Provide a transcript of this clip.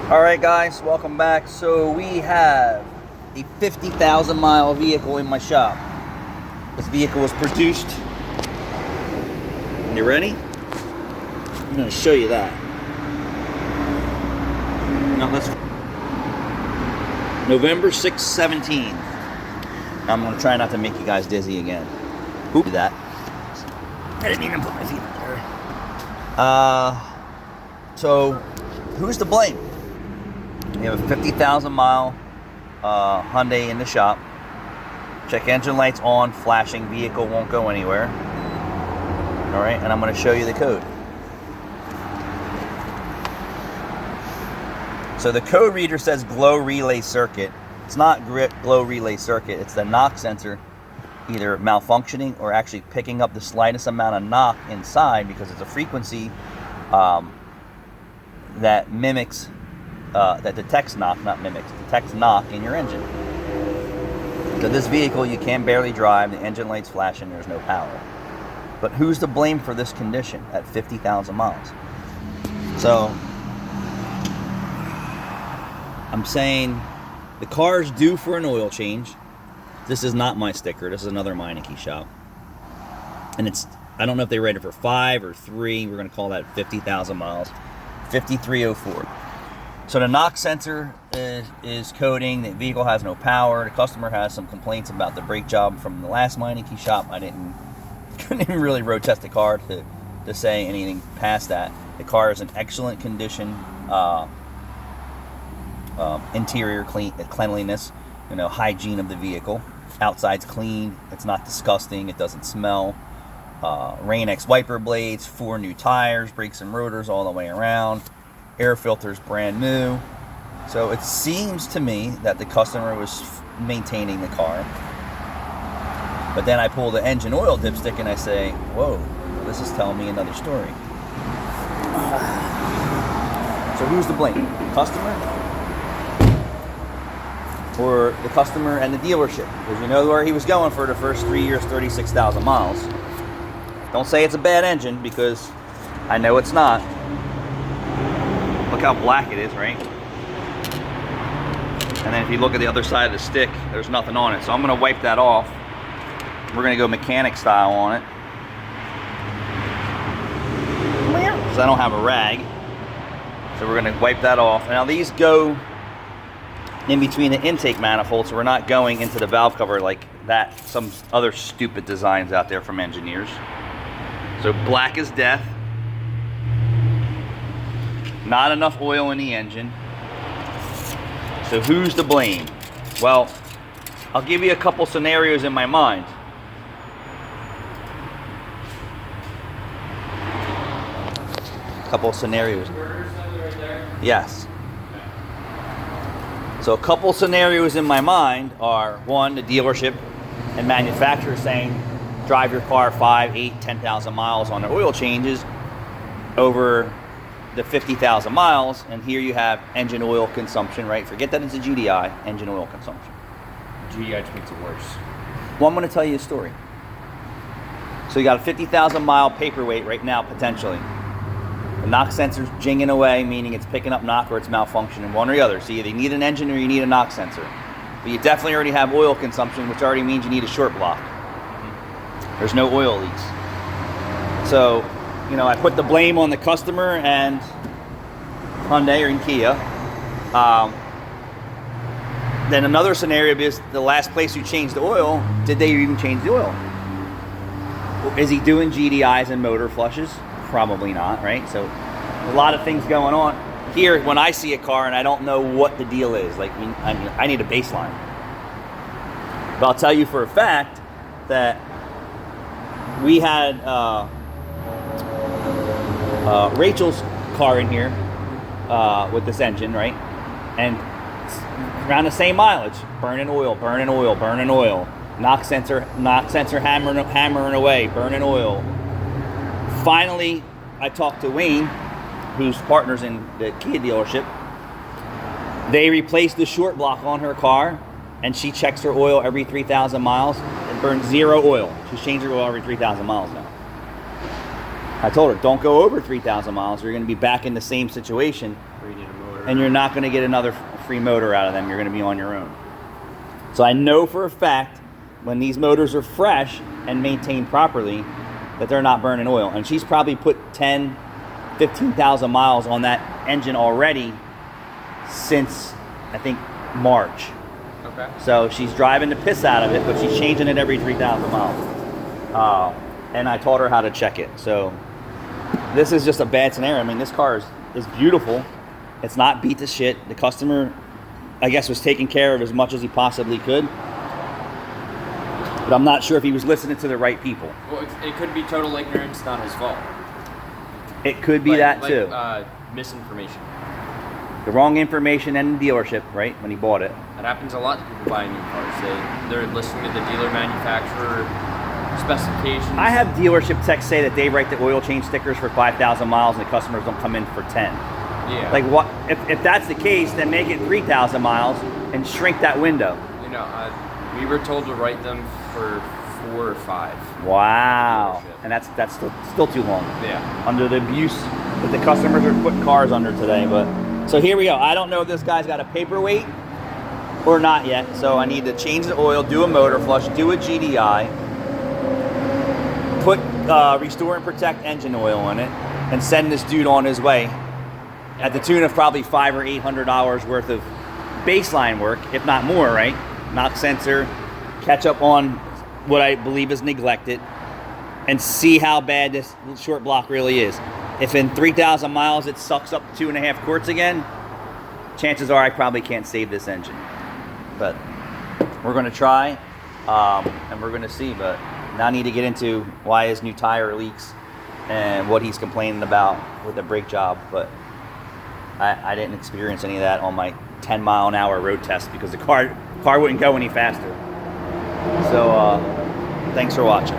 All right, guys, welcome back. So we have a 50,000 mile vehicle in my shop. This vehicle was produced. You ready? I'm going to show you that. No, let's. November 6th, 17. I'm going to try not to make you guys dizzy again. Who did that? I didn't even put my feet up there. So who's to blame? We have a 50,000 mile Hyundai in the shop. Check engine lights on, flashing, vehicle won't go anywhere. All right, and I'm going to show you the code. So the code reader says glow relay circuit. It's not glow relay circuit, it's the knock sensor either malfunctioning or actually picking up the slightest amount of knock inside because it's a frequency that mimics that detects knock, not mimics, detects knock in your engine. So this vehicle, you can barely drive, the engine light's flashing, there's no power. But who's to blame for this condition at 50,000 miles? So, I'm saying the car is due for an oil change. This is not my sticker, this is another Meineke shop. And it's, I don't know if they rated it for 5 or 3, we're gonna call that 50,000 miles. 5304. So the knock sensor is coding, the vehicle has no power, the customer has some complaints about the brake job from the last Meineke shop. Couldn't even really road test the car to say anything past that. The car is in excellent condition, interior cleanliness, hygiene of the vehicle. Outside's clean, it's not disgusting, it doesn't smell. Rain-X wiper blades, 4 new tires, brakes and rotors all the way around. Air filter's brand new. So it seems to me that the customer was maintaining the car. But then I pull the engine oil dipstick and I say, whoa, this is telling me another story. So who's to blame? Customer? Or the customer and the dealership? Because you know where he was going for the first 3 years, 36,000 miles. Don't say it's a bad engine because I know it's not. Look how black it is, right? And then if you look at the other side of the stick, there's nothing on it. So I'm gonna wipe that off. We're gonna go mechanic style on it. Because I don't have a rag. So we're gonna wipe that off. Now these go in between the intake manifolds, so we're not going into the valve cover like that, some other stupid designs out there from engineers. So black as death. Not enough oil in the engine. So who's to blame? Well, I'll give you a couple scenarios in my mind. Couple scenarios. Yes. So a couple scenarios in my mind are, one, the dealership and manufacturer saying drive your car 5, 8, 10,000 miles on the oil changes over the 50,000 miles, and here you have engine oil consumption, right? Forget that it's a GDI, engine oil consumption. GDI just makes it worse. Well, I'm going to tell you a story. So you got a 50,000 mile paperweight right now, potentially. The knock sensor's jinging away, meaning it's picking up knock or it's malfunctioning, one or the other. So you either need an engine or you need a knock sensor. But you definitely already have oil consumption, which already means you need a short block. There's no oil leaks. So, I put the blame on the customer and Hyundai or Kia. Then another scenario is the last place you changed the oil, did they even change the oil? Is he doing GDIs and motor flushes? Probably not, right? So a lot of things going on. Here, when I see a car and I don't know what the deal is, like I need a baseline. But I'll tell you for a fact that we had Rachel's car in here with this engine, right? And around the same mileage, burning oil. Knock sensor hammering away, burning oil. Finally, I talked to Wayne, who's partners in the Kia dealership. They replaced the short block on her car, and she checks her oil every 3,000 miles and burns 0 oil. She's changed her oil every 3,000 miles now. I told her, don't go over 3,000 miles, or you're going to be back in the same situation. Where you need a motor and you're not going to get another free motor out of them. You're going to be on your own. So I know for a fact when these motors are fresh and maintained properly that they're not burning oil. And she's probably put 10, 15,000 miles on that engine already since, I think, March. Okay. So she's driving the piss out of it, but she's changing it every 3,000 miles. And I taught her how to check it. So this is just a bad scenario. I mean, this car is beautiful. It's not beat to shit. The customer, I guess, was taken care of as much as he possibly could. But I'm not sure if he was listening to the right people. Well, it could be total ignorance, not his fault. It could be that too. Misinformation. The wrong information in the dealership, right, when he bought it. That happens a lot to people buying new cars. They're listening to the dealer manufacturer specifications. I have dealership techs say that they write the oil change stickers for 5,000 miles and the customers don't come in for 10. Yeah. Like, what? If that's the case, then make it 3,000 miles and shrink that window. You know, we were told to write them for 4 or 5. Wow. And that's still too long. Yeah. Under the abuse that the customers are putting cars under today. But so here we go. I don't know if this guy's got a paperweight or not yet. So I need to change the oil, do a motor flush, do a GDI, put Restore and Protect engine oil in it, and send this dude on his way at the tune of probably $500 or $800 worth of baseline work, if not more, right? Knock sensor, catch up on what I believe is neglected, and see how bad this short block really is. If in 3,000 miles it sucks up 2.5 quarts again, chances are I probably can't save this engine. But we're going to try, and we're going to see. But now I need to get into why his new tire leaks and what he's complaining about with the brake job. But I didn't experience any of that on my 10-mile-an-hour road test because the car wouldn't go any faster. So thanks for watching.